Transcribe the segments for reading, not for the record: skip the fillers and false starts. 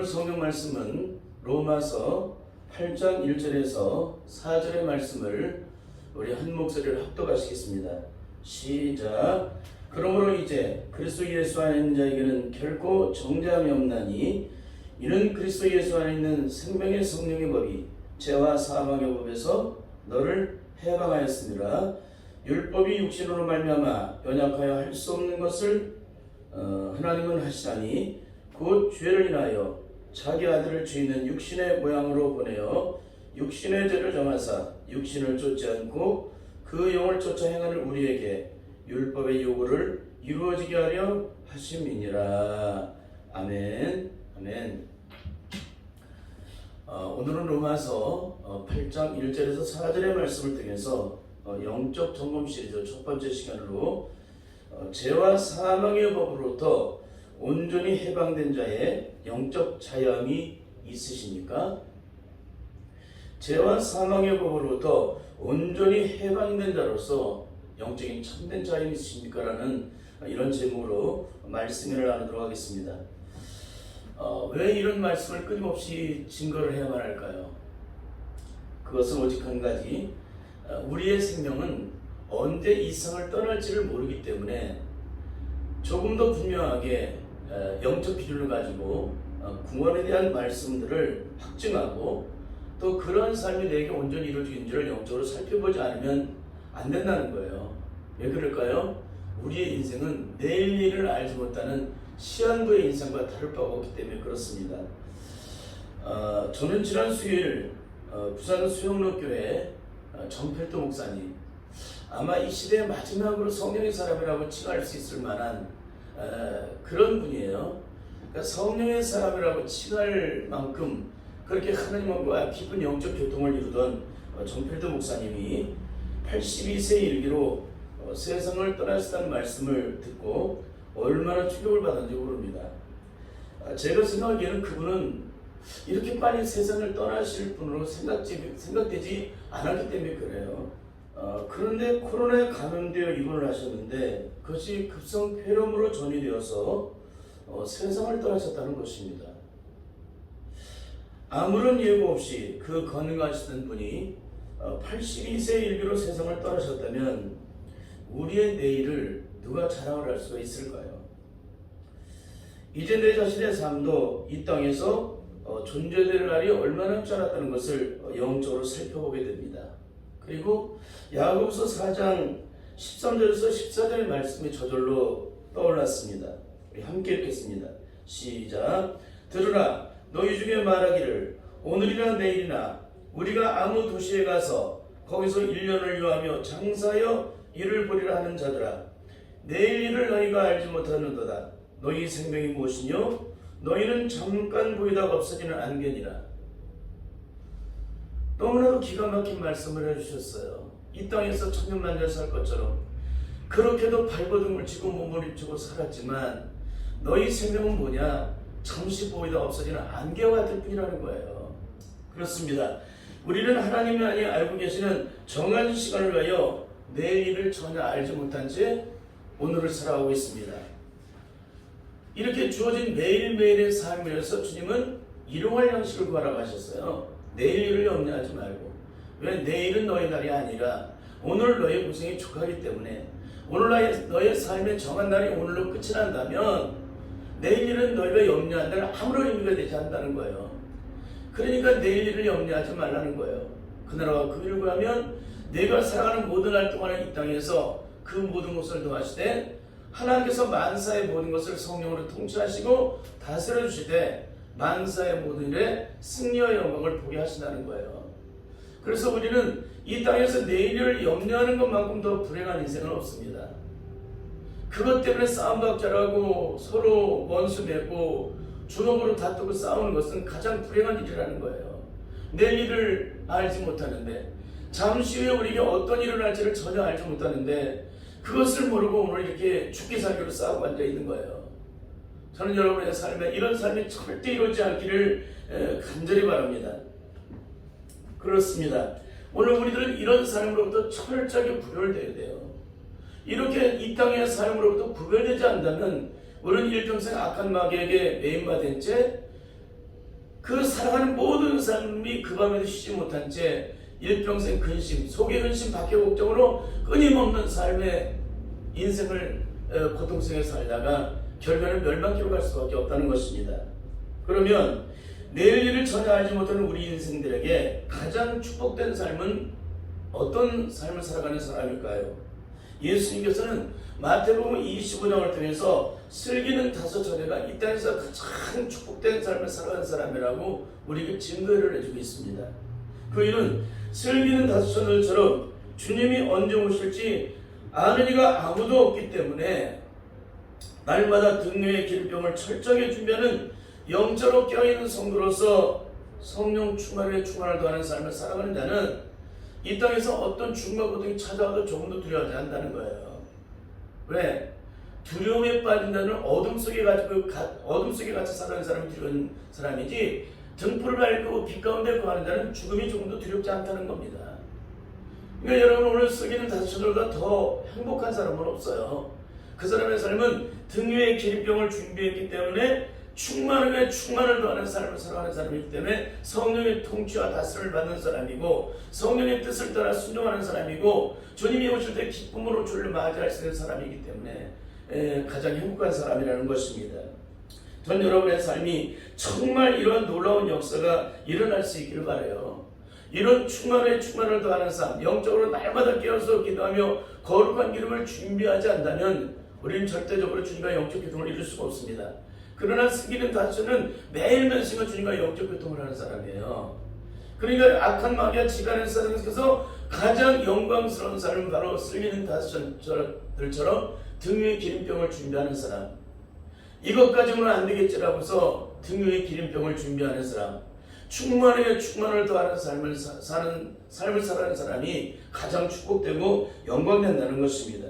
오늘 성경 말씀은 로마서 8장 1절에서 4절의 말씀을 우리 한 목소리를 합독하시겠습니다. 시작. 그러므로 이제 그리스도 예수 안에 있는 자에게는 결코 정죄함이 없나니 이는 그리스도 예수 안에 있는 생명의 성령의 법이 죄와 사망의 법에서 너를 해방하였습니다. 율법이 육신으로 말미암아 연약하여 할 수 없는 것을 하나님은 하시나니 곧 죄를 인하여 자기 아들을 죄 있는 육신의 모양으로 보내어 육신의 죄를 정하사 육신을 쫓지 않고 그 영을 쫓아 행하는 우리에게 율법의 요구를 이루어지게 하려 하심이니라. 아멘. 아멘. 오늘은 로마서 8장 1절에서 4절의 말씀을 통해서 영적 점검 시리즈 첫 번째 시간으로 죄와 사망의 법으로부터 온전히 해방된 자의 영적 자유함이 있으십니까? 죄와 사망의 법으로부터 온전히 해방된 자로서 영적인 참된 자유함이 있으십니까? 라는 이런 제목으로 말씀을 나누도록 하겠습니다. 왜 이런 말씀을 끊임없이 증거를 해야만 할까요? 그것은 오직 한 가지, 우리의 생명은 언제 이 세상을 떠날지를 모르기 때문에 조금 더 분명하게 영적 기준을 가지고 구원에 대한 말씀들을 확증하고 또 그런 삶이 내게 온전히 이루어지는지를 영적으로 살펴보지 않으면 안 된다는 거예요. 왜 그럴까요? 우리의 인생은 내일 일을 알지 못하는 시한부의 인생과 다를 바가 없기 때문에 그렇습니다. 저는 지난 수요일 부산 수영로교회 정필도 목사님, 아마 이 시대의 마지막으로 성령의 사람이라고 칭할 수 있을 만한 그런 분이에요. 그러니까 성령의 사람이라고 칭할 만큼 그렇게 하나님과 깊은 영적 교통을 이루던 정필도 목사님이 82세 일기로 세상을 떠나셨다는 말씀을 듣고 얼마나 충격을 받았는지 모릅니다. 제가 생각하기에는 그분은 이렇게 빨리 세상을 떠나실 분으로 생각되지 않았기 때문에 그래요. 그런데 코로나에 감염되어 입원을 하셨는데 그것이 급성 폐렴으로 전이되어서 세상을 떠나셨다는 것입니다. 아무런 예고 없이 그 건강하시던 분이 82세 일기로 세상을 떠나셨다면 우리의 내일을 누가 자랑을 할 수가 있을까요? 이제 내 자신의 삶도 이 땅에서 존재될 날이 얼마나 남지 않았다는 것을 영적으로 살펴보게 됩니다. 그리고 야고보서 4장 13절에서 14절의 말씀이 저절로 떠올랐습니다. 우리 함께 읽겠습니다. 시작. 들으라, 너희 중에 말하기를 오늘이나 내일이나 우리가 아무 도시에 가서 거기서 1년을 유하며 장사하여 일을 벌이라 하는 자들아, 내일 일을 너희가 알지 못하는도다. 너희 생명이 무엇이뇨? 너희는 잠깐 보이다가 없어지는 안개니라. 너무나도 기가 막힌 말씀을 해주셨어요. 이 땅에서 천년만년 살 것처럼 그렇게도 발버둥을 치고 몸을 입히고 살았지만 너희 생명은 뭐냐? 잠시 보이다 없어지는 안개와 같을 뿐이라는 거예요. 그렇습니다. 우리는 하나님이 아니 알고 계시는 정한 시간을 위하여 내일 일을 전혀 알지 못한 채 오늘을 살아가고 있습니다. 이렇게 주어진 매일매일의 삶에서 주님은 일용할 양식을 구하라고 하셨어요. 내일 일을 염려하지 말고. 왜? 내일은 너의 날이 아니라 오늘 너의 고생이 족하기 때문에 오늘 너의 삶의 정한 날이 오늘로 끝이 난다면 내일 일은 너희가 염려한다는 아무런 의미가 되지 않는다는 거예요. 그러니까 내일 일을 염려하지 말라는 거예요. 그날과 그 일을 구하면 내가 살아가는 모든 날 동안에 이 땅에서 그 모든 것을 도하시되 하나님께서 만사의 모든 것을 성령으로 통치하시고 다스려 주시되 만사의 모든 일에 승리와 영광을 보게 하신다는 거예요. 그래서 우리는 이 땅에서 내일을 염려하는 것만큼 더 불행한 인생은 없습니다. 그것 때문에 싸움박자라고 서로 원수 맺고 주먹으로 다투고 싸우는 것은 가장 불행한 일이라는 거예요. 내일 일을 알지 못하는데, 잠시 후에 우리에게 어떤 일을 할지를 전혀 알지 못하는데 그것을 모르고 오늘 이렇게 죽기 살기로 싸우고 앉아 있는 거예요. 저는 여러분의 삶에 이런 삶이 절대 이루어지지 않기를 간절히 바랍니다. 그렇습니다. 오늘 우리들은 이런 삶으로부터 철저하게 구별되어야 돼요. 이렇게 이 땅의 삶으로부터 구별되지 않는다면 우리는 일평생 악한 마귀에게 매인받은 채 그 살아가는 모든 삶이 그 밤에도 쉬지 못한 채 일평생 근심, 속의 근심, 밖의 걱정으로 끊임없는 삶의 인생을 고통스럽게 살다가 결과는 멸망기로 갈 수밖에 없다는 것입니다. 그러면 내일 일을 전혀 알지 못하는 우리 인생들에게 가장 축복된 삶은 어떤 삶을 살아가는 사람일까요? 예수님께서는 마태복음 25장을 통해서 슬기는 5처녀가 이 땅에서 가장 축복된 삶을 살아가는 사람이라고 우리에게 증거를 해주고 있습니다. 그 이유는 슬기는 5처녀들처럼 주님이 언제 오실지 아는 이가 아무도 없기 때문에 날마다 등류의 기름병을 철저하게 준비하는 영적으로 깨어있는 성도로서 성령 충만에 충만을 더하는 삶을 살아가는 자는 이 땅에서 어떤 죽음과 고통이 찾아와도 조금도 두려워하지 않는다는 거예요. 왜? 두려움에 빠진다는 어둠 속에 갇혀 살아가는 사람이 두려운 사람이지, 등불을 밝고 빛 가운데 거하는 자는 죽음이 조금도 두렵지 않다는 겁니다. 그러니까 여러분, 오늘 쓰기는 5처녀보다 더 행복한 사람은 없어요. 그 사람의 삶은 등 위에 기름병을 준비했기 때문에 충만하게 충만을 더하는 삶을 살아가는 사람이기 때문에 성령의 통치와 다스림을 받는 사람이고, 성령의 뜻을 따라 순종하는 사람이고, 주님이 오실 때 기쁨으로 주를 맞이할 수 있는 사람이기 때문에 가장 행복한 사람이라는 것입니다. 전 여러분의 삶이 정말 이러한 놀라운 역사가 일어날 수 있기를 바라요. 이런 충만에 충만을 더하는 삶, 영적으로 날마다 깨어서 기도하며 거룩한 기름을 준비하지 않다면 우리는 절대적으로 주님과 영적 교통을 이룰 수가 없습니다. 그러나 슬기는 5처녀는 매일매일 주님과 영적 교통을 하는 사람이에요. 그러니까 악한 마귀와 지간한 세상에서 가장 영광스러운 사람은 바로 슬기는 5처녀들처럼 등 위에 기름병을 준비하는 사람. 이것 가지고는 안 되겠지라고서 등 위에 기름병을 준비하는 사람, 충만하게 충만을 더하는 삶을 살아가는 사람이 가장 축복되고 영광된다는 것입니다.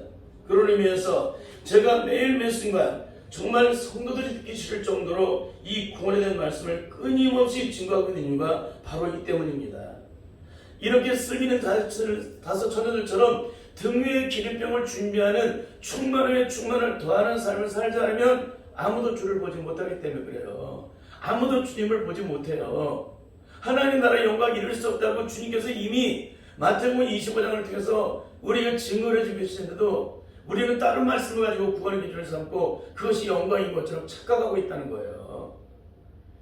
그런 의미에서 제가 매일 순간 정말 성도들이 듣기 싫을 정도로 이 구원에 대한 말씀을 끊임없이 증거하고 있는 이유가 바로 이 때문입니다. 이렇게 슬기는 5처녀들처럼 등 위에 기름병을 준비하는 충만하게 충만을 더하는 삶을 살자 하면 아무도 주를 보지 못하기 때문에 그래요. 아무도 주님을 보지 못해요. 하나님 나라의 영광을 이룰 수 없다고 주님께서 이미 마태복음 25장을 통해서 우리에게 증거를 해주고 계시는데도 우리는 다른 말씀을 가지고 구원의 기준을 삼고 그것이 영광인 것처럼 착각하고 있다는 거예요.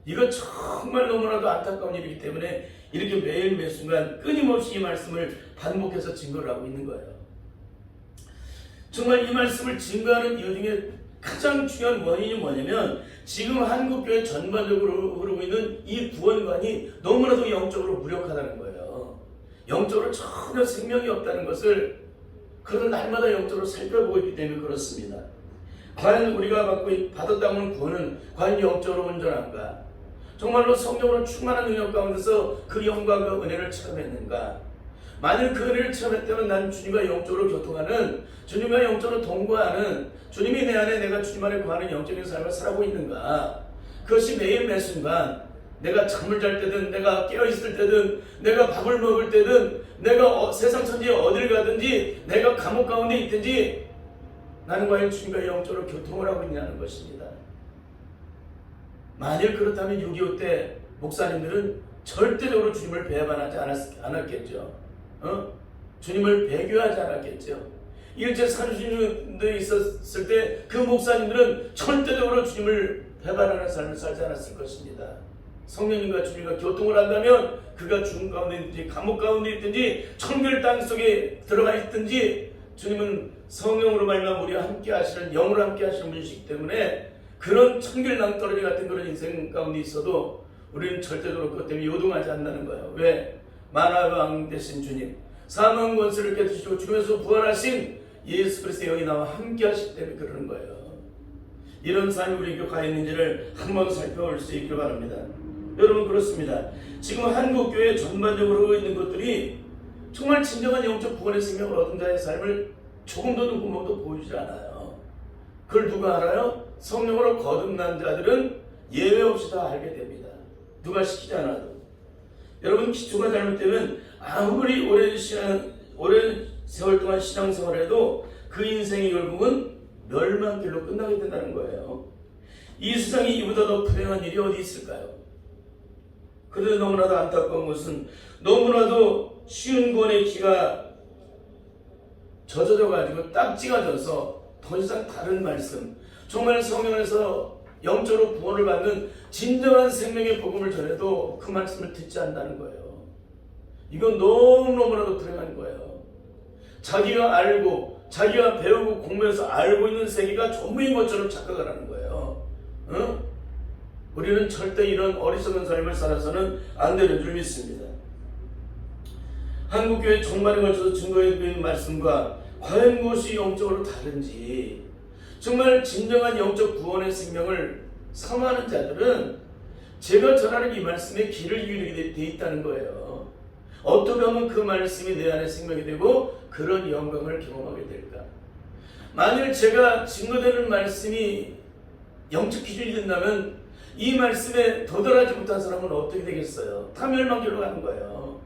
이거 정말 너무나도 안타까운 일이기 때문에 이렇게 매일 순간 끊임없이 이 말씀을 반복해서 증거를 하고 있는 거예요. 정말 이 말씀을 증거하는 이유 중에 가장 중요한 원인이 뭐냐면 지금 한국교회 전반적으로 흐르고 있는 이 구원관이 너무나도 영적으로 무력하다는 거예요. 영적으로 전혀 생명이 없다는 것을 그런 날마다 영적으로 살펴보고 있기 때문에 그렇습니다. 과연 우리가 받았다는 구원은 과연 영적으로 온전한가? 정말로 성령으로 충만한 능력 가운데서 그 영광과 은혜를 체험했는가? 만일 그 은혜를 체험했다면 난 주님과 영적으로 교통하는, 주님과 영적으로 동거하는, 주님이 내 안에 내가 주님 안에 거하는 영적인 삶을 살아가고 있는가? 그것이 매일 순간 내가 잠을 잘 때든 내가 깨어있을 때든 내가 밥을 먹을 때든 내가 세상 천지에 어딜 가든지 내가 감옥 가운데 있든지 나는 과연 주님과 영적으로 교통을 하고 있냐는 것입니다. 만일 그렇다면 6.25 때 목사님들은 절대적으로 주님을 배반하지 않았겠죠. 주님을 배교하지 않았겠죠. 일제 산신령들이 있었을 때 그 목사님들은 절대적으로 주님을 배반하는 삶을 살지 않았을 것입니다. 성령님과 주님과 교통을 한다면 그가 죽음 가운데 있든지 감옥 가운데 있든지 천결 땅 속에 들어가 있든지 주님은 성령으로 말미암아 우리와 함께 하시는, 영으로 함께 하시는 분이시기 때문에 그런 천결 낭떠러지 같은 그런 인생 가운데 있어도 우리는 절대적으로 그것 때문에 요동하지 않는다는 거예요. 왜? 만왕왕 되신 주님, 사망 권세를 깨뜨리시고 죽음에서 부활하신 예수 그리스도의 영이 나와 함께 하시기 때문에 그러는 거예요. 이런 삶이 우리에게 과했는지를 한번 살펴볼 수 있기를 바랍니다. 여러분, 그렇습니다. 지금 한국교회 전반적으로 하고 있는 것들이 정말 진정한 영적 구원의 생명을 얻은 자의 삶을 조금도 누구도 보여주지 않아요. 그걸 누가 알아요? 성령으로 거듭난 자들은 예외 없이 다 알게 됩니다. 누가 시키지 않아도. 여러분, 기초가 잘못되면 아무리 오랜 세월 동안 신앙생활을 해도 그 인생이 결국은 멸망길로 끝나게 된다는 거예요. 이 세상에 이보다 더 불행한 일이 어디 있을까요? 그런데 너무나도 안타까운 것은 너무나도 쉬운 구원의 기가 젖어져 가지고 딱지가 져서 더 이상 다른 말씀, 정말 성경에서 영적으로 구원을 받는 진정한 생명의 복음을 전해도 그 말씀을 듣지 않는다는 거예요. 이건 너무너무나도 불행한 거예요. 자기가 알고 자기가 배우고 공부해서 알고 있는 세계가 전부인 것처럼 착각을 하는 거예요. 응? 우리는 절대 이런 어리석은 삶을 살아서는 안 되는 줄 믿습니다. 한국교회 종말에 걸쳐서 증거해드린 말씀과 과연 무엇이 영적으로 다른지, 정말 진정한 영적 구원의 생명을 사모하는 자들은 제가 전하는 이 말씀에 귀를 기울이게 돼 있다는 거예요. 어떻게 하면 그 말씀이 내 안에 생명이 되고 그런 영광을 경험하게 될까? 만일 제가 증거되는 말씀이 영적 기준이 된다면 이 말씀에 도달하지 못한 사람은 어떻게 되겠어요? 다 멸망길로 가는 거예요.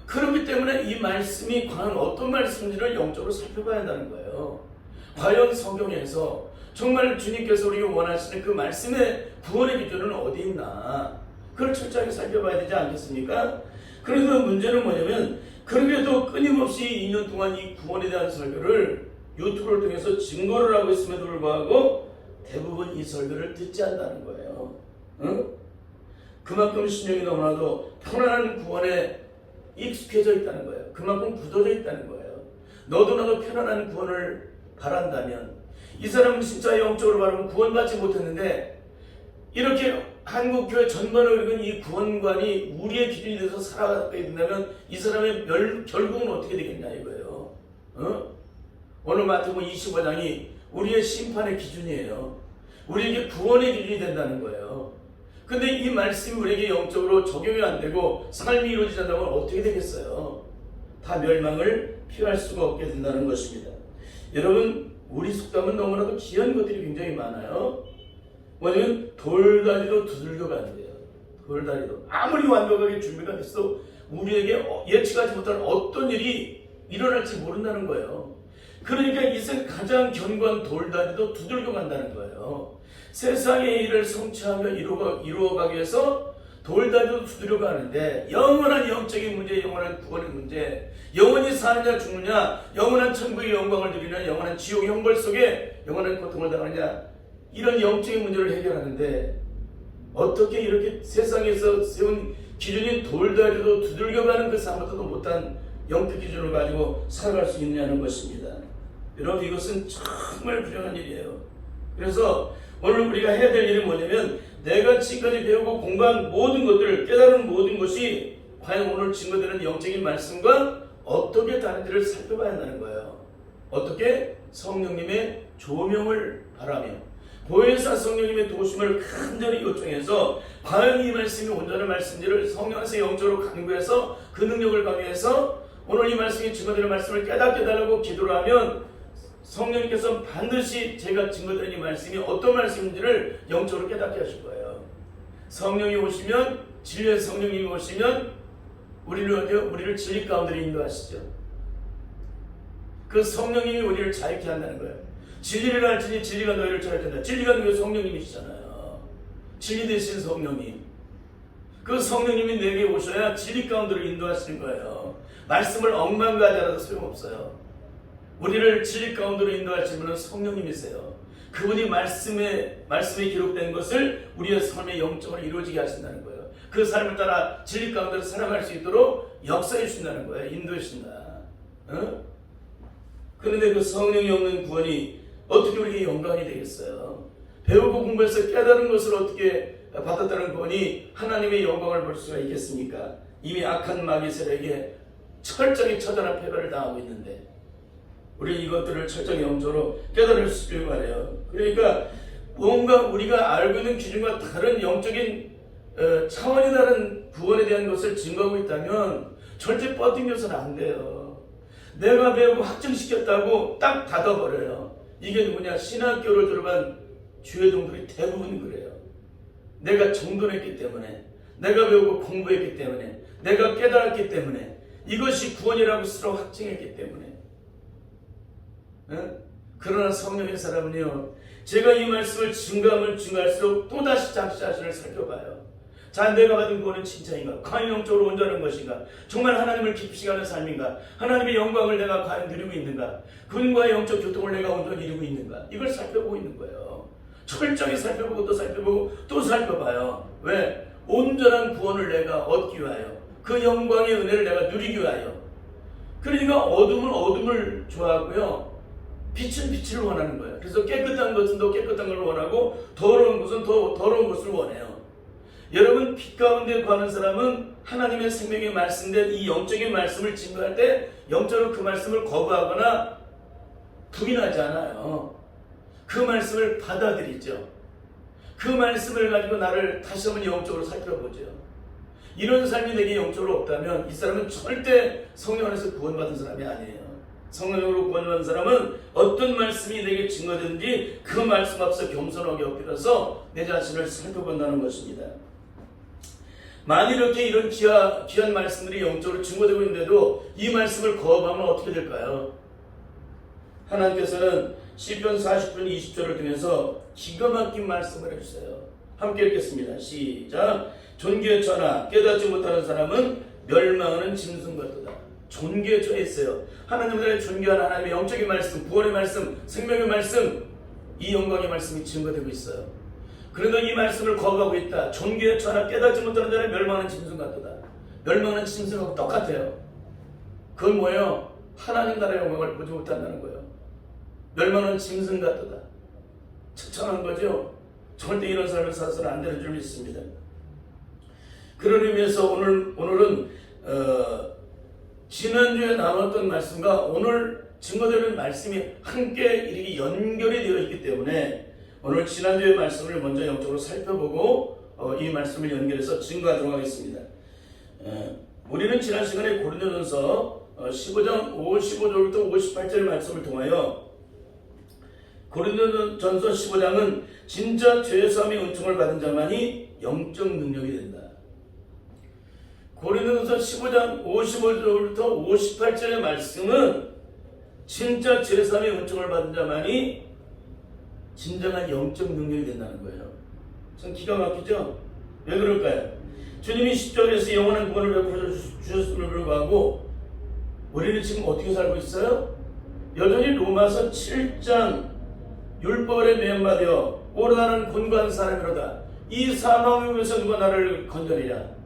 그렇기 때문에 이 말씀이 과연 어떤 말씀인지를 영적으로 살펴봐야 한다는 거예요. 과연 성경에서 정말 주님께서 우리가 원하시는 그 말씀의 구원의 기준은 어디 있나, 그걸 철저하게 살펴봐야 되지 않겠습니까? 그래서 문제는 뭐냐면, 그러게도 끊임없이 2년 동안 이 구원에 대한 설교를 유튜브를 통해서 증거를 하고 있음에도 불구하고 대부분 이 설교를 듣지 않는다는 거예요. 응? 그만큼 신령이 너무나도 편안한 구원에 익숙해져 있다는 거예요. 그만큼 굳어져 있다는 거예요. 너도 나도 편안한 구원을 바란다면, 이 사람은 진짜 영적으로 바라면 구원받지 못했는데 이렇게 한국교회 전반을 읽은 이 구원관이 우리의 기준이 돼서 살아가게 된다면 이 사람의 결국은 어떻게 되겠냐 이거예요. 오늘 마태복음 25장이 우리의 심판의 기준이에요. 우리에게 구원의 기준이 된다는 거예요. 근데 이 말씀이 우리에게 영적으로 적용이 안 되고 삶이 이루어지지 않는다면 어떻게 되겠어요? 다 멸망을 피할 수가 없게 된다는 것입니다. 여러분, 우리 속담은 너무나도 귀한 것들이 굉장히 많아요. 뭐냐면 돌다리도 두들겨 가는데요. 돌다리도 아무리 완벽하게 준비가 됐어 우리에게 예측하지 못한 어떤 일이 일어날지 모른다는 거예요. 그러니까 이 세상 가장 견고한 돌다리도 두들겨 간다는 거예요. 세상의 일을 성취하며 이루어가기 위해서 돌다리도 두드려 가는데, 영원한 영적인 문제, 영원한 구원의 문제, 영원히 사느냐 죽느냐, 영원한 천국의 영광을 누리느냐, 영원한 지옥의 형벌 속에 영원한 고통을 당하느냐, 이런 영적인 문제를 해결하는데 어떻게 이렇게 세상에서 세운 기준인 돌다리도 두들겨가는 그 사람보다도 못한 영적 기준을 가지고 살아갈 수 있느냐는 것입니다. 여러분, 이것은 정말 불행한 일이에요. 그래서 오늘 우리가 해야 될 일은 뭐냐면, 내가 지금까지 배우고 공부한 모든 것들, 깨달은 모든 것이 과연 오늘 증거되는 영적인 말씀과 어떻게 다른지를 살펴봐야 한다는 거예요. 어떻게? 성령님의 조명을 바라며 보혜사 성령님의 도심을 간절히 요청해서 과연 이 말씀이 온전한 말씀인지를 성령에서 영적으로 강구해서 그 능력을 강구해서 오늘 이 말씀이 증거되는 말씀을 깨닫게 달라고 기도를 하면 성령님께서 반드시 제가 증거드린 이 말씀이 어떤 말씀인지를 영적으로 깨닫게 하실 거예요. 성령이 오시면, 진리의 성령님이 오시면 우리를 진리 가운데 인도하시죠. 그 성령님이 우리를 자유케 한다는 거예요. 진리를 알지니 진리가 너희를 자유케 한다. 진리가 너희 성령님이시잖아요. 진리 대신 성령님. 그 성령님이 내게 오셔야 진리 가운데로 인도하시는 거예요. 말씀을 억만가지 않아도 소용없어요. 우리를 진리 가운데로 인도하시는 분은 성령님이세요. 그분이 말씀에 기록된 것을 우리의 삶의 영적으로 이루어지게 하신다는 거예요. 그 삶을 따라 진리 가운데로 살아갈 수 있도록 역사해 주신다는 거예요. 인도해 주신다. 그런데 그 성령이 없는 구원이 어떻게 우리에게 영광이 되겠어요? 배우고 공부해서 깨달은 것을 어떻게 받았다는 구원이 하나님의 영광을 볼 수가 있겠습니까? 이미 악한 마귀들에게 철저히 처절한 패배를 당하고 있는데 우리 이것들을 철저히 영적으로 깨달을 수 있길 바라요. 그러니까 뭔가 우리가 알고 있는 기준과 다른 영적인 차원이 다른 구원에 대한 것을 증거하고 있다면 절대 뻗ting겨서는 안 돼요. 내가 배우고 확증시켰다고 딱 닫아버려요. 이게 누구냐? 신학교를 졸업한 주회종들이 대부분 그래요. 내가 정돈했기 때문에, 내가 배우고 공부했기 때문에, 내가 깨달았기 때문에, 이것이 구원이라고 스스로 확증했기 때문에. 그러나 성령의 사람은요, 제가 이 말씀을 증거하면 증거할수록 또다시 자기 자신을 살펴봐요. 자, 내가 받은 구원은 칭찬인가? 과연 영적으로 온전한 것인가? 정말 하나님을 기쁘시게 하는 삶인가? 하나님의 영광을 내가 과연 누리고 있는가? 그분과의 영적 교통을 내가 온전히 이루고 있는가? 이걸 살펴보고 있는 거예요. 철저히 살펴보고 또 살펴보고 또 살펴봐요. 왜? 온전한 구원을 내가 얻기 위하여, 그 영광의 은혜를 내가 누리기 위하여. 그러니까 어둠은 어둠을 좋아하고요, 빛은 빛을 원하는 거예요. 그래서 깨끗한 것은 더 깨끗한 걸 원하고 더러운 것은 더 더러운 것을 원해요. 여러분, 빛 가운데 거하는 사람은 하나님의 생명에 말씀된 이 영적인 말씀을 증거할 때 영적으로 그 말씀을 거부하거나 부인하지 않아요. 그 말씀을 받아들이죠. 그 말씀을 가지고 나를 다시 한번 영적으로 살펴보죠. 이런 삶이 내게 영적으로 없다면 이 사람은 절대 성령 안에서 구원받은 사람이 아니에요. 성령으로 구원받은 사람은 어떤 말씀이 내게 증거되는지 그 말씀 앞서 겸손하게 엎드려서 내 자신을 살펴본다는 것입니다. 만일 이렇게 이런 귀한 말씀들이 영적으로 증거되고 있는데도 이 말씀을 거부하면 어떻게 될까요? 하나님께서는 시편 40편 20절을 통해서 기가 막힌 말씀을 해주세요. 함께 읽겠습니다. 시작. 존귀에 처하나 깨닫지 못하는 사람은 멸망하는 짐승 같도다. 존귀에 처해 있어요. 하나님의 존귀한 하나님의 영적인 말씀, 구원의 말씀, 생명의 말씀, 이 영광의 말씀이 증거되고 있어요. 그런데 이 말씀을 거부하고 있다. 존귀에 처하나 깨닫지 못하는 자는 멸망하는 짐승 같도다. 멸망하는 짐승하고 똑같아요. 그건 뭐예요? 하나님 나라의 영광을 보지 못한다는 거예요. 멸망하는 짐승 같도다. 처참한 거죠. 절대 이런 삶을 살아서는 안 되는 줄 믿습니다. 그런 의미에서 오늘은 지난주에 나눴던 말씀과 오늘 증거되는 말씀이 함께 이렇게 연결이 되어 있기 때문에 오늘 지난주의 말씀을 먼저 영적으로 살펴보고 이 말씀을 연결해서 증거하도록 하겠습니다. 우리는 지난 시간에 고린도전서 15장 55절부터 58절의 말씀을 통하여 고린도전서 15장은 진짜 죄사함의 은총을 받은 자만이 영적 능력이 된다. 고린도전서 15장 55절부터 58절의 말씀은 진짜 죄사함의 은총을 받은 자만이 진정한 영적 능력이 된다는 거예요. 참 기가 막히죠? 왜 그럴까요? 주님이 십자가에서 영원한 구원을 베풀어 주셨음을 불구하고 우리는 지금 어떻게 살고 있어요? 여전히 로마서 7장 율법 아래 매음받아 오르나는 곤고한 사람이로다. 이 사망의 위에서 누가 나를 건져내랴.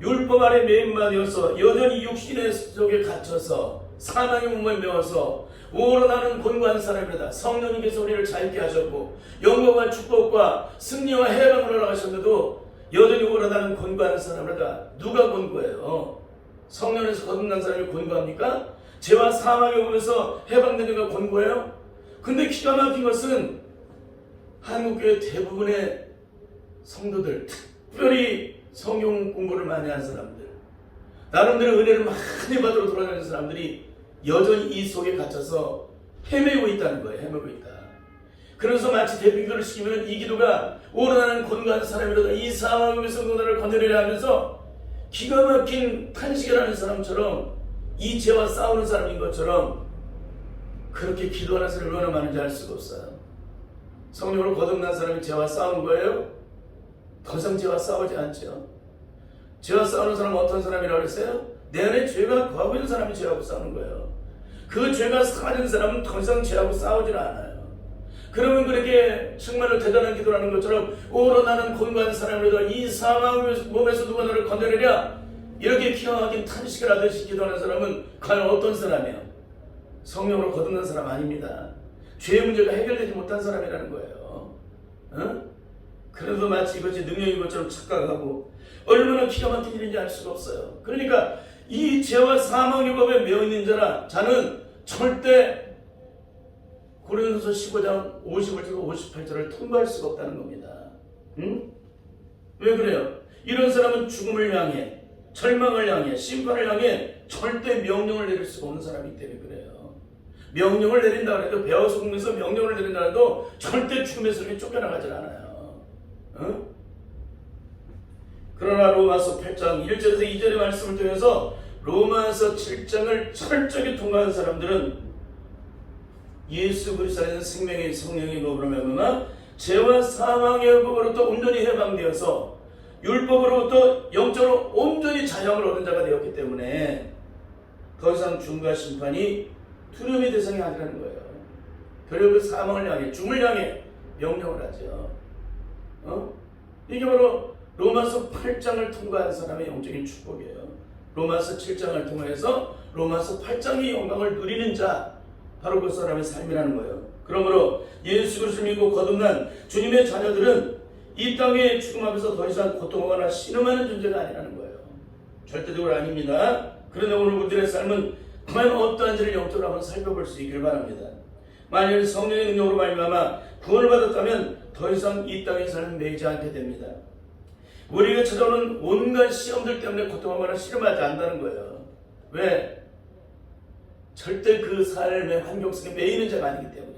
율법 아래 매음받아서 여전히 육신의 속에 갇혀서 사망의 몸에 매워서 오르나는 곤고한 사람이로다. 성령님께서 우리를 자유케 하셨고 영광과 축복과 승리와 해방을 허락하셨는데도 여전히 오르나는 곤고한 사람이로다. 누가 곤고해요? 성령에서 거듭난 사람이 곤고합니까? 죄와 사망의 몸에서 해방된 자가 곤고해요? 근데 기가 막힌 것은 한국교회 대부분의 성도들, 특별히 성경 공부를 많이 한 사람들, 나름대로 은혜를 많이 받으러 돌아다니는 사람들이 여전히 이 속에 갇혀서 헤매고 있다는 거예요. 헤매고 있다. 그래서 마치 대비교를 시키면 이 기도가 오르나는 곤고한 사람이라도 이 사망에서 너를 건져내려 하면서 기가 막힌 탄식을 하는 사람처럼 이 죄와 싸우는 사람인 것처럼 그렇게 기도하는 사람이 얼마나 많은지 알 수가 없어요. 성령으로 거듭난 사람이 죄와 싸우는 거예요? 더 이상 죄와 싸우지 않죠. 죄와 싸우는 사람은 어떤 사람이라고 그랬어요? 내 안에 죄가 거하고 있는 사람이 죄하고 싸우는 거예요. 그 죄가 사라진 사람은 더 이상 죄하고 싸우질 않아요. 그러면 그렇게 정말로 대단한 기도를 하는 것처럼 오로나는 곤고한 사람이라도 이 사망 몸에서 누가 너를 건져내랴, 이렇게 기가 막힌 탄식을 하듯이 기도하는 사람은 과연 어떤 사람이에요? 성령으로 거듭난 사람 아닙니다. 죄의 문제가 해결되지 못한 사람이라는 거예요. 그래도 마치 이것이 능력인 것처럼 착각하고 얼마나 기가 막힌 일인지 알 수가 없어요. 그러니까 이 죄와 사망의 법에 매여 있는 자는 절대 고린도서 15장 55절과 58절을 통과할 수가 없다는 겁니다. 왜 그래요? 이런 사람은 죽음을 향해, 절망을 향해, 심판을 향해 절대 명령을 내릴 수가 없는 사람이기 때문에 그래요. 명령을 내린다 해도, 배워서 공부해서 명령을 내린다 해도 절대 죽음에서 이렇게 쫓겨나가질 않아요. 그러나 로마서 8장 1절에서 2절의 말씀을 통해서 로마서 7장을 철저히 통과한 사람들은 예수 그리스도 안에서 생명의 성령의 법으로 말미암아 죄와 사망의 법으로부터 온전히 해방되어서 율법으로부터 영적으로 온전히 자유함을 얻은 자가 되었기 때문에 더 이상 죽음과 심판이 두려움의 대상이 아니라는 거예요. 결국 사망을 향해, 죽음을 향해 명령을 하죠. 이게 바로 로마서 8장을 통과한 사람의 영적인 축복이에요. 로마서 7장을 통해서 로마서 8장의 영광을 누리는 자, 바로 그 사람의 삶이라는 거예요. 그러므로 예수 그리스도를 믿고 거듭난 주님의 자녀들은 이 땅의 죽음 앞에서 더 이상 고통하거나 신음하는 존재가 아니라는 거예요. 절대적으로 아닙니다. 그런데 오늘 우리들의 삶은 과연 어떠한지를 영적으로 한번 살펴볼 수 있길 바랍니다. 만일 성령의 능력으로 말미암아 구원을 받았다면 더 이상 이 땅의 삶은 매이지 않게 됩니다. 우리에게 찾아오는 온갖 시험들 때문에 고통하거나 실험하지 않는다는 거예요. 왜? 절대 그 삶의 환경 속에 매이는 자가 아니기 때문에.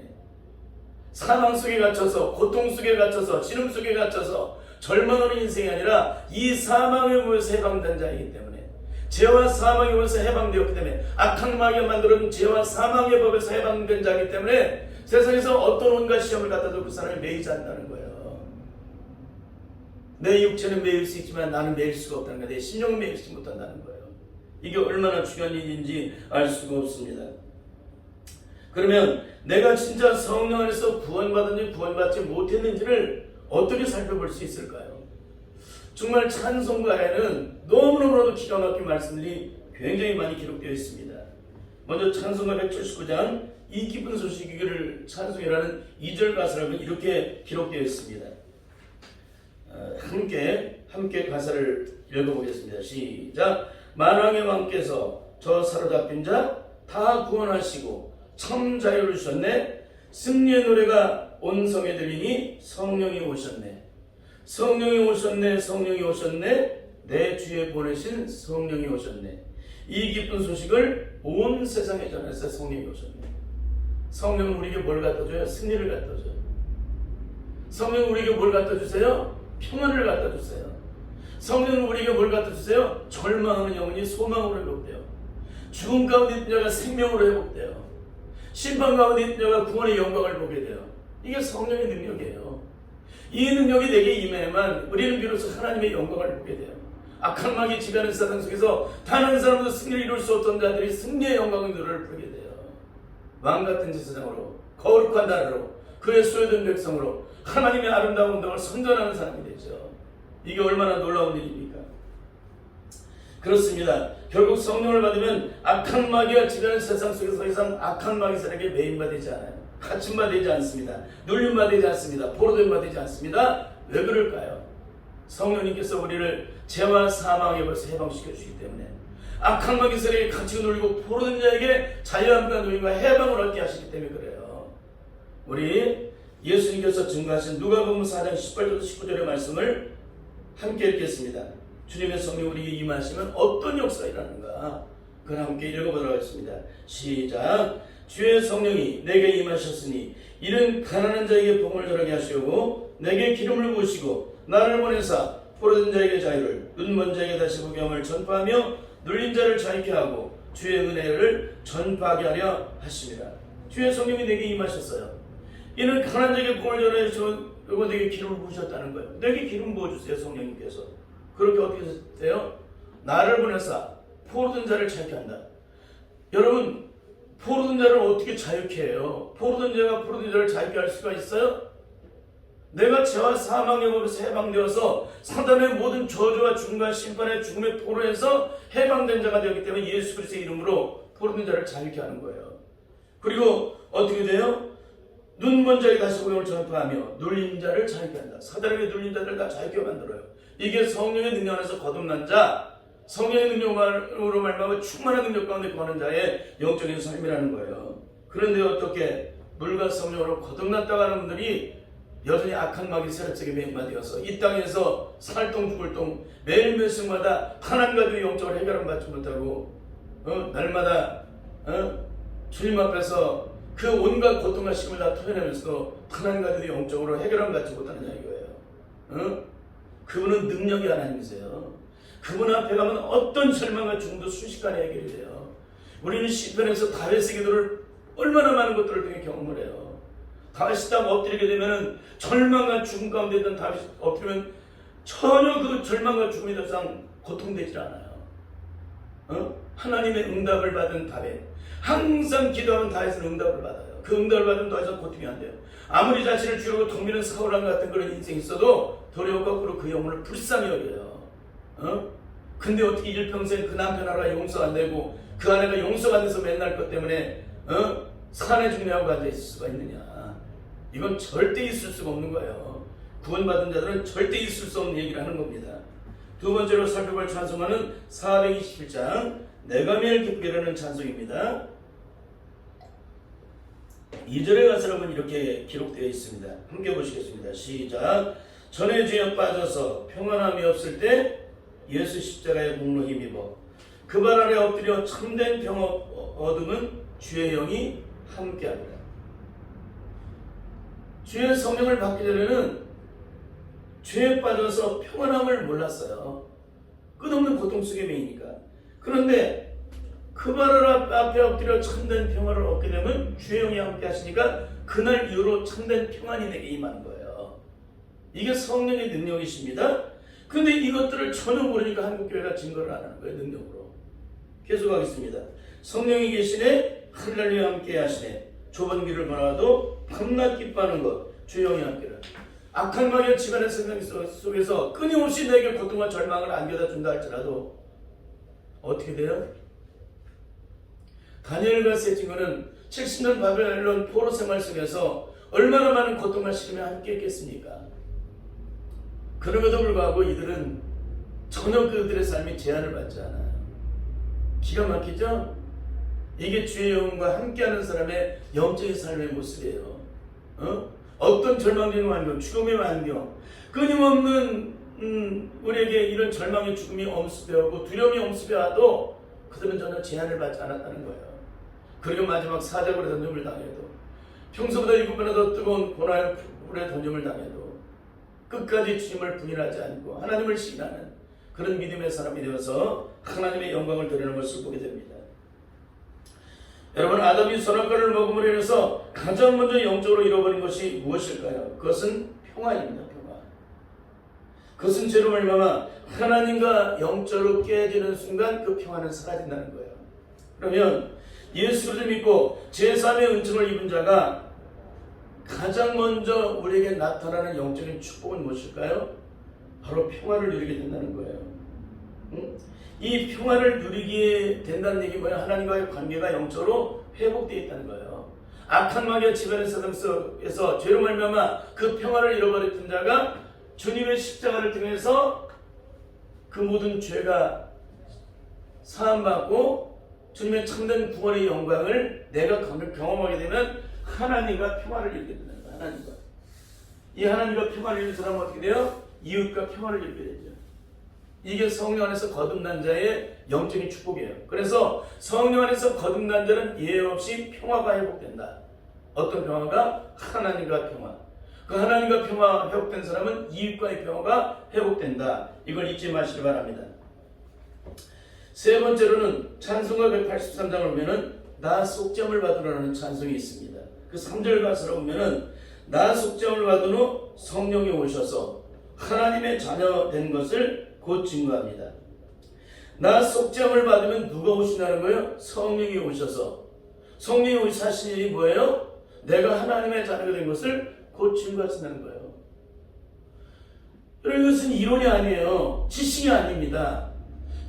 사망 속에 갇혀서, 고통 속에 갇혀서, 신음 속에 갇혀서 절망하는 인생이 아니라 이 사망의 무에서 해방된 자이기 때문에, 죄와 사망의 무에서 해방되었기 때문에, 악한 마귀가 만들어준 죄와 사망의 법에서 해방된 자이기 때문에 세상에서 어떤 온갖 시험을 갖다도 그 사람이 매이지 않는다는 거예요. 내 육체는 매일 수 있지만 나는 매일 수가 없다는 거예요. 내 심령은 매일지 못한다는 거예요. 이게 얼마나 중요한 일인지 알 수가 없습니다. 그러면 내가 진짜 성령 안에서 구원받았는지 구원받지 못했는지를 어떻게 살펴볼 수 있을까요? 정말 찬송가에는 너무너무나도 기가 막힌 말씀들이 굉장히 많이 기록되어 있습니다. 먼저 찬송가 179장 이 기쁜 소식이기를 찬송이라는 2절 가사를 보면 이렇게 기록되어 있습니다. 함께 가사를 읽어보겠습니다. 시작. 만왕의 왕께서 저 사로잡힌 자 다 구원하시고 참 자유를 주셨네. 승리의 노래가 온 성에 들리니 성령이 오셨네. 성령이 오셨네. 성령이 오셨네. 내 주에 보내신 성령이 오셨네. 이 기쁜 소식을 온 세상에 전해서 성령이 오셨네. 성령은 우리에게 뭘 갖다 줘요? 승리를 갖다 줘요. 성령은 우리에게 뭘 갖다 주세요? 평안을 갖다 주세요. 성령은 우리에게 뭘 갖다 주세요? 절망하는 영혼이 소망으로 회복돼요. 죽음 가운데 있는 자가 생명으로 회복돼요. 심판 가운데 있는 자가 구원의 영광을 보게 돼요. 이게 성령의 능력이에요. 이 능력이 내게 임해야만 우리는 비로소 하나님의 영광을 보게 돼요. 악한 마귀 지배하는 세상 속에서 단 한 사람도 승리를 이룰 수 없던 자들이 승리의 영광의 노래를 부르게 돼요. 왕같은 제사장으로, 거룩한 나라로, 그의 소유된 백성으로 하나님의 아름다운 운동을 선전하는 사람이 되죠. 이게 얼마나 놀라운 일입니까? 그렇습니다. 결국 성령을 받으면 악한 마귀가 지배하는 세상 속에서 더 이상 악한 마귀들에게 매인받지 않아요. 갇힘받지 않습니다. 눌림받지 않습니다. 포로됨받지 않습니다. 왜 그럴까요? 성령님께서 우리를 죄와 사망에 벌써 해방시켜 주시기 때문에, 악한 마귀들에게 갇히고 눌리고 포로된 자에게 자유함과 누림과 해방을 얻게 하시기 때문에 그래요. 우리 예수님께서 증거하신 누가복음 4장 18절부터 19절의 말씀을 함께 읽겠습니다. 주님의 성령 우리에게 임하시면 어떤 역사가 일어나는가? 그걸 함께 읽어보도록 하겠습니다. 시작. 주의 성령이 내게 임하셨으니 이는 가난한 자에게 복음을 전하게 하시고 내게 기름을 부으시고 나를 보내사 포로된 자에게 자유를, 눈먼 자에게 다시 보게 함을 전파하며 눌린 자를 자유케 하고 주의 은혜를 전파하게 하려 하심이라. 주의 성령이 내게 임하셨어요. 이는 가난한 자에게 복음을 전하게 하시고 내게 기름을 부으셨다는 거예요. 내게 기름 부어주세요. 성령님께서. 그렇게 어떻게 돼요? 나를 보내사 포로된 자를 자유케 한다. 여러분, 포로된 자를 어떻게 자유케 해요? 포로된 자가 포로된 자를 자유케 할 수가 있어요? 내가 죄와 사망의 법에서 해방되어서 사단의 모든 저주와 죽음과 심판의 죽음의 포로에서 해방된 자가 되었기 때문에 예수 그리스도의 이름으로 포로된 자를 자유케 하는 거예요. 그리고 어떻게 돼요? 눈먼 자에게 다시 복음을 전파하며 눌린 자를 자유케 한다. 사단에게 눌린 자들을 다 자유케 만들어요. 이게 성령의 능력 안에서 거듭난 자, 성령의 능력으로 말미암아 충만한 능력 가운데 거하는 자의 영적인 삶이라는 거예요. 그런데 어떻게 물과 성령으로 거듭났다고 하는 분들이 여전히 악한 마귀 세력에게 매인받아서 이 땅에서 살동 죽을 동 매일 몇순마다 하나님과 그 영적으로 해결을 받지 못하고 날마다 주님 앞에서 그 온갖 고통과 시험을 다 토해내면서도 하나님과 그 영적으로 해결을 받지 못하는 이거예요. 그분은 능력이 하나님이세요. 그분 앞에 가면 어떤 절망과 죽음도 순식간에 해결이 돼요. 우리는 시편에서 다윗의 기도를 얼마나 많은 것들을 통해 경험을 해요. 다윗이 딱 엎드리게 되면은 절망과 죽음 가운데 있던 다윗이 엎드리면 전혀 그 절망과 죽음이 더 이상 고통되질 않아요. 하나님의 응답을 받은 다윗, 항상 기도하면 다윗은 응답을 받아요. 그 응답을 받으면 더 이상 고통이 안 돼요. 아무리 자신을 죽이고 덤비는 사울왕 같은 그런 인생이 있어도 도리어 거꾸로 그 영혼을 불쌍히 여겨요. 근데 어떻게 일평생 그 남편 하나가 용서가 안 되고 그 아내가 용서가 안 돼서 맨날 것 때문에 산에 죽냐고 앉아있을 수가 있느냐. 이건 절대 있을 수가 없는 거예요. 구원받은 자들은 절대 있을 수 없는 얘기를 하는 겁니다. 두 번째로 살펴볼 찬송가는 427장 내가 매일 기쁘게라는 찬송입니다. 2절의 가사로는 이렇게 기록되어 있습니다. 함께 보시겠습니다. 시작. 전에 죄에 빠져서 평안함이 없을 때 예수 십자가의 공로 힘입어 그 발 아래 엎드려 참된 평화 얻음은 주의 영이 함께합니다. 주의 성령을 받기 전에는 죄에 빠져서 평안함을 몰랐어요. 끝없는 고통 속에 매이니까. 그런데 그 발 앞에 엎드려 참된 평화를 얻게 되면 주의 영이 함께 하시니까 그날 이후로 참된 평안이 내게 임하는 거예요. 이게 성령의 능력이십니다. 근데 이것들을 전혀 모르니까 한국교회가 증거를 안 하는 거예요. 능력으로. 계속하겠습니다. 성령이 계시네 할렐루야 함께 하시네 좁은 길을 걸어도 밤낮 기뻐하는 것 주의 영이 함께라. 악한 마귀의 집안의 생명 속에서 끊임없이 내게 고통과 절망을 안겨다 준다 할지라도 어떻게 돼요? 다니엘과 세 친구는 70년 바벨론 포로 생활 속에서 얼마나 많은 고통과 시름에 함께 했겠습니까? 그럼에도 불구하고 이들은 전혀 그들의 삶이 제한을 받지 않아요. 기가 막히죠? 이게 주의 영과 함께하는 사람의 영적인 삶의 모습이에요. 어떤 절망적인 환경, 죽음의 환경, 끊임없는 우리에게 이런 절망의 죽음이 엄습해오고 두려움이 엄습해와도 그들은 전혀 제한을 받지 않았다는 거예요. 그리고 마지막 사자굴에 던짐을 당해도 평소보다 7배나 더 뜨거운 고난의 불에 던짐을 당해도 끝까지 주님을 부인하지 않고 하나님을 신하는 그런 믿음의 사람이 되어서 하나님의 영광을 드리는 것을 보게 됩니다. 여러분, 아담이 선악과를 먹음으로 인해서 가장 먼저 영적으로 잃어버린 것이 무엇일까요? 그것은 평화입니다. 평화. 그것은 죄로 말미암아 하나님과 영적으로 깨지는 순간 그 평화는 사라진다는 거예요. 그러면 예수를 믿고 제3의 은총을 입은 자가 가장 먼저 우리에게 나타나는 영적인 축복은 무엇일까요? 바로 평화를 누리게 된다는 거예요. 이 평화를 누리게 된다는 얘기 뭐예요? 하나님과의 관계가 영적으로 회복되어 있다는 거예요. 악한 마귀의 지배의 세상 속에서 죄로 말미암아 그 평화를 잃어버렸던 자가 주님의 십자가를 통해서 그 모든 죄가 사함받고 주님의 참된 구원의 영광을 내가 경험하게 되면 하나님과 평화를 이루게 된다는 거예요. 하나님과. 이 하나님과 평화를 이루는 사람은 어떻게 돼요? 이웃과 평화를 이루게 되죠. 이게 성령 안에서 거듭난 자의 영적인 축복이에요. 그래서 성령 안에서 거듭난 자는 예외 없이 평화가 회복된다. 어떤 평화가? 하나님과 평화. 그 하나님과 평화 회복된 사람은 이웃과의 평화가 회복된다. 이걸 잊지 마시기 바랍니다. 세 번째로는 찬송가 183장을 보면은 나 속죄함을 받으라는 찬송이 있습니다. 그 3절 가사를 보면은 나 속죄함을 받은 후 성령이 오셔서 하나님의 자녀 된 것을 곧 증거합니다. 나 속죄함을 받으면 누가 오신다는 거예요? 성령이 오셔서. 성령이 오시는 일이 뭐예요? 내가 하나님의 자녀가 된 것을 곧 증거하신다는 거예요. 여러분, 이것은 이론이 아니에요. 지식이 아닙니다.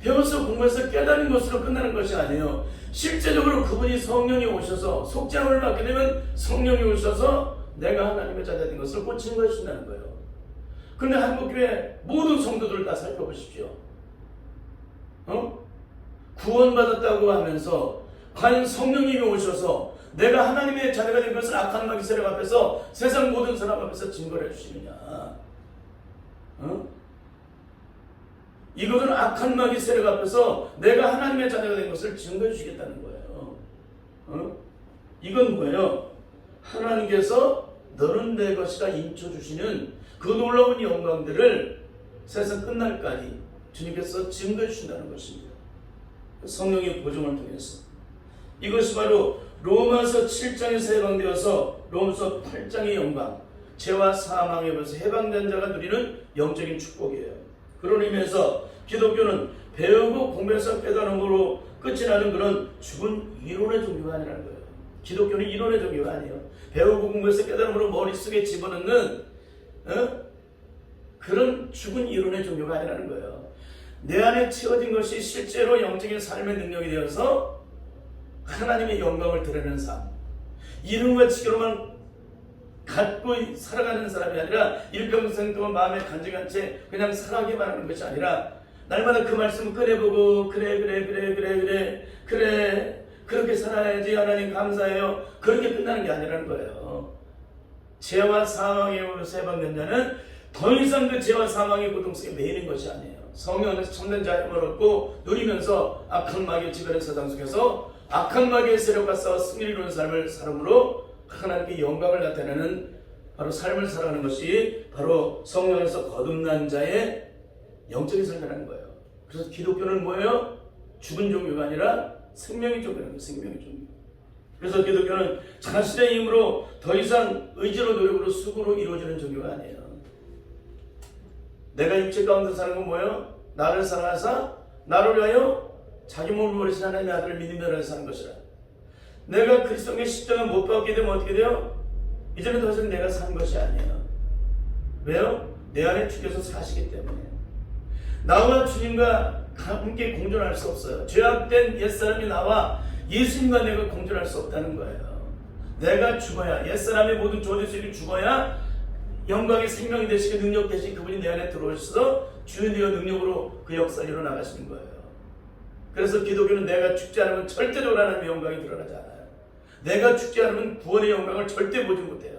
배워서 공부해서 깨달은 것으로 끝나는 것이 아니에요. 실제적으로 그분이 성령이 오셔서 속죄함을 받게 되면 성령이 오셔서 내가 하나님의 자녀가 된 것을 곧 증거해 주신다는 거예요. 그런데 한국교회 모든 성도들을 다 살펴보십시오. 구원받았다고 하면서 과연 성령님이 오셔서 내가 하나님의 자녀가 된 것을 악한 마귀 세력 앞에서 세상 모든 사람 앞에서 증거를 해주시느냐? 이것은 악한 마귀 세력 앞에서 내가 하나님의 자녀가 된 것을 증거해 주시겠다는 거예요. 이건 뭐예요? 하나님께서 너는 내 것이라 인쳐주시는 그 놀라운 영광들을 세상 끝날까지 주님께서 증거해 주신다는 것입니다. 성령의 보증을 통해서. 이것이 바로 로마서 7장에서 해방되어서 로마서 8장의 영광, 죄와 사망에 벌써 해방된 자가 누리는 영적인 축복이에요. 그런 의미에서 기독교는 배우고 공부해서 깨달은 거로 끝이 나는 그런 죽은 이론의 종교가 아니라는 거예요. 기독교는 이론의 종교가 아니에요. 배우고 공부해서 깨달은 거로 머릿속에 집어넣는 그런 죽은 이론의 종교가 아니라는 거예요. 내 안에 채워진 것이 실제로 영적인 삶의 능력이 되어서 하나님의 영광을 드러내는 삶, 이름과 지교로만 갖고 살아가는 사람이 아니라 일평생 동안 마음에 간직한 채 그냥 살아가기만 하는 것이 아니라 날마다 그 말씀을 꺼내보고 그래 그렇게 살아야지 하나님 감사해요, 그렇게 끝나는 게 아니라는 거예요. 죄와 사망의 세번 면자는 더 이상 그 죄와 사망의 고통 속에 매이는 것이 아니에요. 성령 안에서 참된 자유를 얻고 누리면서 악한 마귀의 지배는 세상 속에서 악한 마귀의 세력과 싸워 승리를 이루는 삶을 살음으로 하나님께 영광을 나타내는 바로 삶을 살아가는 것이 바로 성령 안에서 거듭난 자의 영적인 삶이라는 거예요. 그래서 기독교는 뭐예요? 죽은 종교가 아니라 생명의 종교라는 거예요. 생명의 종교. 그래서 기독교는 자신의 힘으로 더 이상 의지로 노력으로 수고로 이루어지는 종교가 아니에요. 내가 육체 가운데 사는 건 뭐예요? 나를 사랑하사 나를 위하여 자기 몸을 버리신 하나님의 아들을 믿음으로 사는 것이라. 내가 그리스도의 십자가 못 박게 되면 어떻게 돼요? 이제는 더 이상 내가 산 것이 아니에요. 왜요? 내 안에 주께서 사시기 때문에. 나와 주님과 함께 공존할 수 없어요. 죄악된 옛사람이 나와 예수님과 내가 공존할 수 없다는 거예요. 내가 죽어야, 옛사람의 모든 조직들이 죽어야 영광의 생명이 되시고 능력 되신 그분이 내 안에 들어오셔서 주인되어 능력으로 그 역사를 일어나가시는 거예요. 그래서 기독교는 내가 죽지 않으면 절대적으로 하나님의 영광이 드러나지 않아요. 내가 죽지 않으면 구원의 영광을 절대 보지 못해요.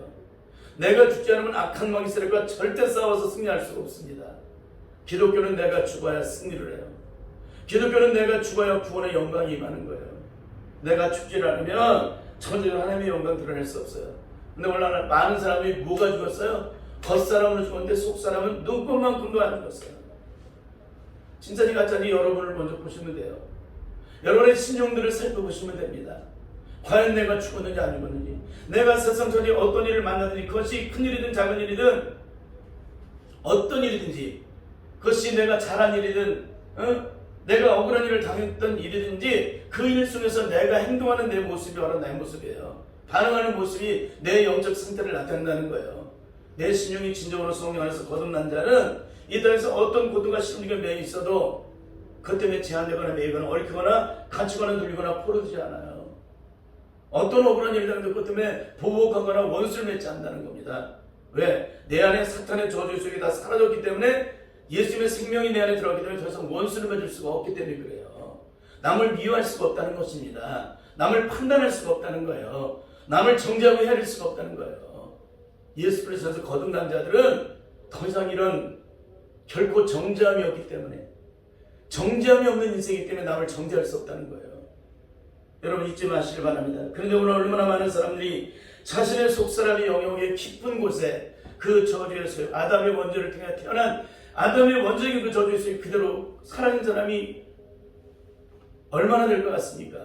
내가 죽지 않으면 악한 마귀 세력과 절대 싸워서 승리할 수가 없습니다. 기독교는 내가 죽어야 승리를 해요. 기독교는 내가 죽어야 구원의 영광이 임하는 거예요. 내가 죽지 않으면 전적으로 하나님의 영광 드러낼 수 없어요. 근데 오늘 많은 사람이 뭐가 죽었어요? 겉사람으로 죽었는데 속사람은 눈꽃만큼도 안 죽었어요. 진짜니 가짜니 여러분을 먼저 보시면 돼요. 여러분의 신용들을 살펴보시면 됩니다. 과연 내가 죽었는지 안 죽었는지, 내가 세상 전에 어떤 일을 만나든지, 그것이 큰 일이든 작은 일이든 어떤 일이든지, 그것이 내가 잘한 일이든 내가 억울한 일을 당했던 일이든지, 그 일 속에서 내가 행동하는 내 모습이 바로 내 모습이에요. 반응하는 모습이 내 영적 상태를 나타낸다는 거예요. 내 신용이 진정으로 성령 안에서 거듭난 자는 이 땅에서 어떤 고통과 시험에 매여 있어도 그것 때문에 제한되거나 매이거나 얽히거나 갇히거나 눌리거나 포로되지 않아요. 어떤 억울한 일을 당해도 그것 때문에 보복하거나 원수를 맺지 않는다는 겁니다. 왜? 내 안에 사탄의 저주 속에 다 사라졌기 때문에, 예수님의 생명이 내 안에 들어갔기 때문에 더 이상 원수를 맺을 수가 없기 때문에 그래요. 남을 미워할 수가 없다는 것입니다. 남을 판단할 수가 없다는 거예요. 남을 정죄하고 헤아릴 수가 없다는 거예요. 예수 그리스도에서 거듭난 자들은 더 이상 이런 결코 정죄함이 없기 때문에, 정죄함이 없는 인생이기 때문에 남을 정죄할 수 없다는 거예요. 여러분 잊지 마시길 바랍니다. 그런데 오늘 얼마나 많은 사람들이 자신의 속사람이 영역의 깊은 곳에 그 저주의 소유, 아담의 원죄를 통해 태어난 아담의 원죄인 그 저주의 소유 그대로 살아있는 사람이 얼마나 될 것 같습니까?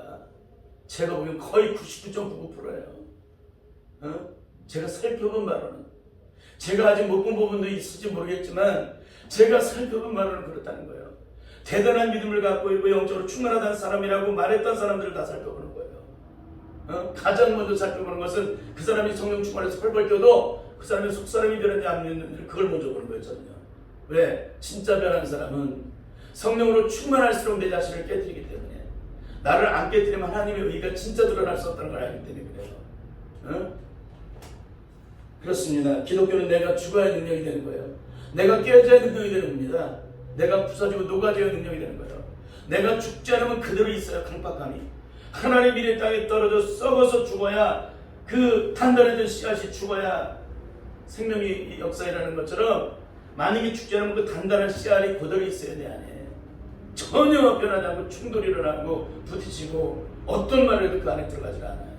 제가 보기엔 거의 99.99%예요. 제가 살펴본 바로는, 제가 아직 못 본 부분도 있을지 모르겠지만 제가 살펴본 바로는 그렇다는 거예요. 대단한 믿음을 갖고 있고 영적으로 충만하다는 사람이라고 말했던 사람들을 다 살펴보는 거예요. 가장 먼저 살펴보는 것은 그 사람이 성령 충만해서 펄펄 뛰어도 그 사람이 속사람이 되는지 안 되는지 그걸 먼저 보는 거예요. 저는요. 왜? 진짜 변한 사람은 성령으로 충만할수록 내 자신을 깨뜨리기 때문에, 나를 안 깨뜨리면 하나님의 의가 진짜 드러날 수 없다는 걸 알기 때문에 그래요. 그렇습니다. 기독교는 내가 죽어야 능력이 되는 거예요. 내가 깨어져야 능력이 되는 겁니다. 내가 부서지고 녹아져야 능력이 되는 거예요. 내가 죽지 않으면 그대로 있어요. 강박함이. 하나님 미래 땅에 떨어져 썩어서 죽어야, 그 단단해진 씨앗이 죽어야 생명의 역사라는 것처럼, 만약에 죽지 않으면 그 단단한 씨앗이 그대로 있어야 내 안에. 전혀 변하지 않고 충돌이 일어나고 부딪히고 어떤 말을 해도 그 안에 들어가지 않아요.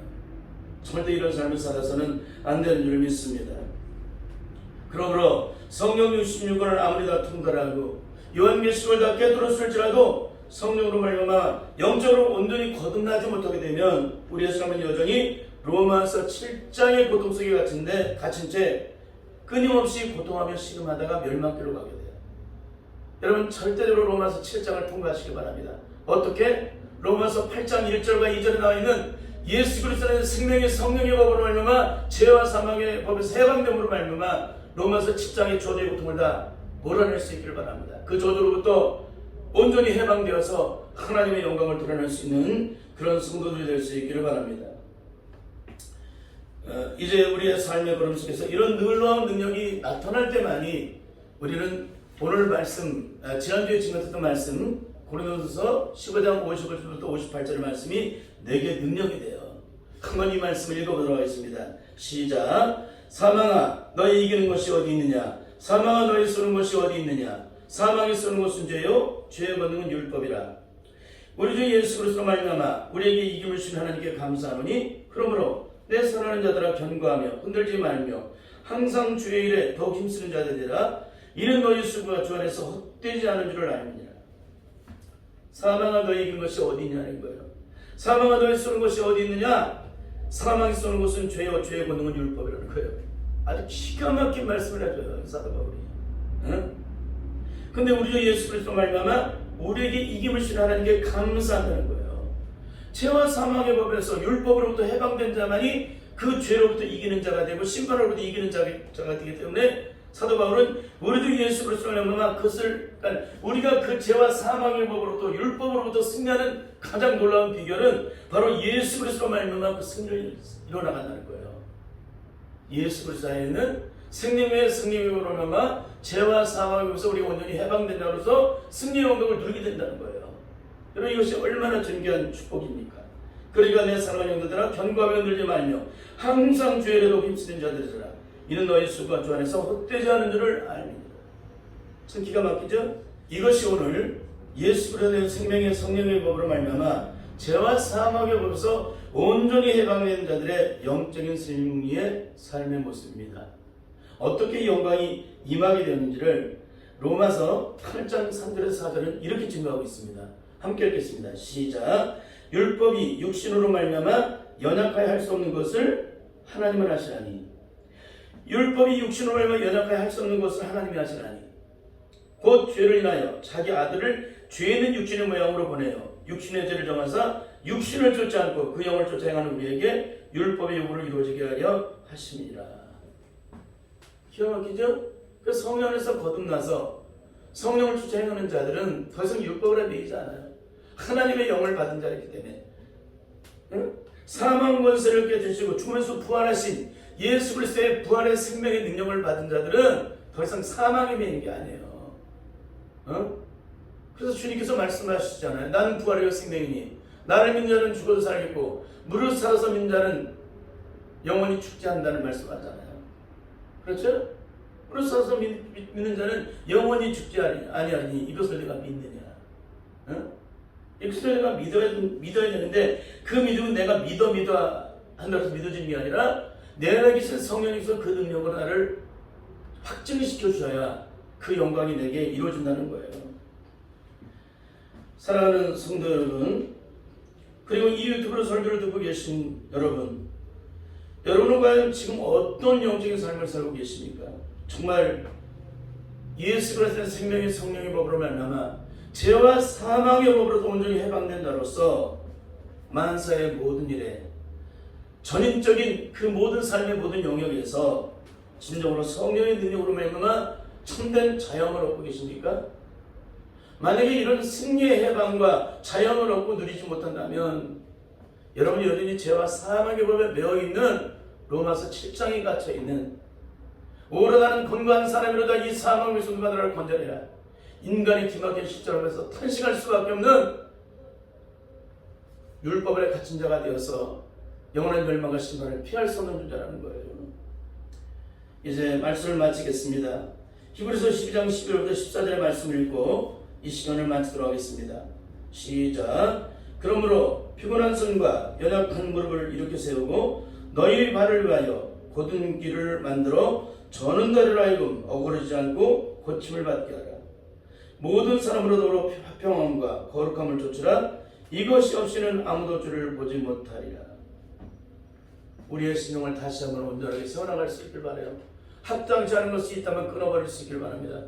절대 이런 삶을 살아서는 안 되는 줄 믿습니다. 그러므로 성령 66권을 아무리 다 통달하고 요한계시록을 다 깨뚫었을지라도 성령으로 말미암아 영적으로 온전히 거듭나지 못하게 되면 우리의 삶은 여전히 로마서 7장의 고통 속에 갇힌 채 끊임없이 고통하며 신음하다가 멸망길로 가게 돼요. 여러분 절대적으로 로마서 7장을 통과하시기 바랍니다. 어떻게? 로마서 8장 1절과 2절에 나와 있는 예수 그리스도는 생명의 성령의 법으로 말미암아 죄와 사망의 법에서 해방됨으로 말미암아 로마서 7장의 저주의 고통을 다 몰아낼 수 있기를 바랍니다. 그 저주로부터 온전히 해방되어서 하나님의 영광을 드러낼 수 있는 그런 성도들이 될 수 있기를 바랍니다. 이제 우리의 삶의 걸음 속에서 이런 놀라운 능력이 나타날 때만이 우리는 오늘 말씀, 지난주에 증거했던 말씀 고린도서 15장 55절부터 58절 말씀이 내게 능력이 돼요. 한번 이 말씀을 읽어보도록 하겠습니다. 시작. 사망아 너희 이기는 것이 어디 있느냐? 사망아 너희 쏘는 것이 어디 있느냐? 사망이 쏘는 것은 죄요 죄의 권능은 율법이라. 우리 주 예수 그리스도로 말미암아 우리에게 이김을 주신 하나님께 감사하노니 그러므로 내 사랑하는 자들아 견고하며 흔들지 말며 항상 주의 일에 더욱 힘쓰는 자들이라. 이는 너희 수고가 주 안에서 헛되지 않은 줄을 알느니라. 사망아 너희 이긴 것이 어디 있냐는 거예요. 사망아 너희 쏘는 것이 어디 있느냐? 사망이 쏘는 것은 죄요 죄의 권능은 율법이라는 거예요. 아주 기가 막힌 말씀을 해줘요 사도 바울이. 응? 근데 우리 주 예수 그리스도 말미암아 우리에게 이김을 주신 하나님께 감사한다는 거예요. 죄와 사망의 법에서 율법으로부터 해방된 자만이 그 죄로부터 이기는 자가 되고 심판으로부터 이기는 자가 되기 때문에 사도 바울은 우리 주 예수 그리스도 말미암아 그것을 우리가 그 죄와 사망의 법으로부터 율법으로부터 승리하는 가장 놀라운 비결은 바로 예수 그리스도 말미암아 그 승리를 이뤄나간다는 거예요. 예수 그리스도 안에는 생명의 승리로 말미암아 죄와 사망의 법에서 우리가 온전히 해방된 자로서 승리의 영광을 누리게 된다는 거예요. 여러분 이것이 얼마나 존귀한 축복입니까? 그러니까 내 사랑하는 영들아 견고하며 흔들지 말며 항상 주의 일에도 힘쓰는 자들이라. 이는 너희 수고가 주 안에서 헛되지 않은 줄을 알미니라. 참 기가 막히죠? 이것이 오늘 예수 그리스도의 생명의 성령의 법으로 말미암아 죄와 사망의 법에서 온전히 해방된 자들의 영적인 승리의 삶의 모습입니다. 어떻게 이 영광이 임하게 되었는지를 로마서 8장 3절에서 4절은 이렇게 증거하고 있습니다. 함께 읽겠습니다. 시작. 율법이 육신으로 말미암아 연약하여 할 수 없는 것을 하나님은 하시나니. 율법이 육신으로 말미암아 연약하여 할 수 없는 것을 하나님이 하시나니. 곧 죄를 인하여 자기 아들을 죄 있는 육신의 모양으로 보내어 육신의 죄를 정하사 육신을 쫓지 않고 그 영을 쫓아 행하는 우리에게 율법의 요구를 이루어지게 하려 하심이니라. 기가 막히죠? 그 성령 안에서 거듭나서 성령을 쫓아 행하는 자들은 더 이상 율법을 매이지 않아요. 하나님의 영을 받은 자이기 때문에. 응? 사망 권세를 깨뜨리시고 죽음에서 부활하신 예수 그리스도의 부활의 생명의 능력을 받은 자들은 더 이상 사망에 매이는 게 아니에요. 그래서 주님께서 말씀하시잖아요. 나는 부활이요 생명이니 나를 믿는 자는 죽어도 살겠고 무릇 살아서 믿는 자는 영원히 죽지 않는다는 말씀하잖아요. 그렇죠? 무릇 살아서 믿는 자는 영원히 죽지 아니하니 이것을 내가 믿느냐. 이것을 내가 믿어야 되는데 그 믿음은 내가 믿어 한다고 해서 믿어지는 게 아니라 내 안에 계신 성령님께서 그 능력으로 나를 확증시켜 주셔야 그 영광이 내게 이루어진다는 거예요. 사랑하는 성도 여러분, 그리고 이 유튜브로 설교를 듣고 계신 여러분은 과연 지금 어떤 영적인 삶을 살고 계십니까? 정말 예수 그리스도의 생명의 성령의 법으로 말미암아 죄와 사망의 법으로도 온전히 해방된 자로서 만사의 모든 일에 전인적인 그 모든 삶의 모든 영역에서 진정으로 성령의 능력으로 말미암아 참된 자영을 얻고 계십니까? 만약에 이런 승리의 해방과 자영을 얻고 누리지 못한다면 여러분이 여전히 죄와 사망의 법에 매어있는 로마서 7장에 갇혀있는 오래가는 건강한 사람이로다 이 사망의 손바닥을 건져내라. 인간의 기막힌 십자가에서 탄식할 수밖에 없는 율법에 갇힌 자가 되어서 영원한 멸망과 심판을 피할 수 없는 존재라는 거예요. 이제 말씀을 마치겠습니다. 히브리서 12장 11절부터 14절의 말씀을 읽고 이 시간을 마치도록 하겠습니다. 시작. 그러므로 피곤한 손과 연약한 무릎을 일으켜 세우고 너희 발을 위하여 곧은 길을 만들어 저는 자를 하여금 억울하지 않고 고침을 받게 하라. 모든 사람으로 더불어 화평함과 거룩함을 좇으라. 이것이 없이는 아무도 주를 보지 못하리라. 우리의 신용을 다시 한번 온전하게 세워나갈 수 있길 바라요. 합당치 않은 것이 있다면 끊어버릴 수 있기를 바랍니다.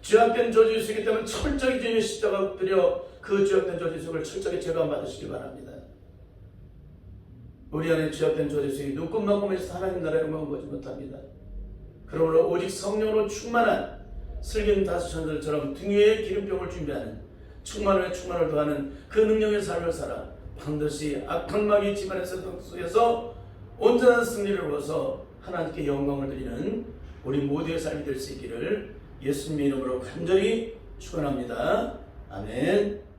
죄악된 저주의 속에 있다면 철저히 주님의 십자가 드려 그 죄악된 저주의 속을 철저히 제거받으시길 바랍니다. 우리 안에 죄악된 저주의 속에 눈금만큼에서 하나님 나라의 영광을 보지 못합니다. 그러므로 오직 성령으로 충만한 슬긴 다섯 천사들처럼 등 위에 기름병을 준비하는 충만을 더하는 그 능력의 삶을 살아 반드시 악한 마귀 집안에서 속에서 온전한 승리를 얻어서 하나님께 영광을 드리는 우리 모두의 삶이 될 수 있기를 예수님의 이름으로 간절히 축원합니다. 아멘.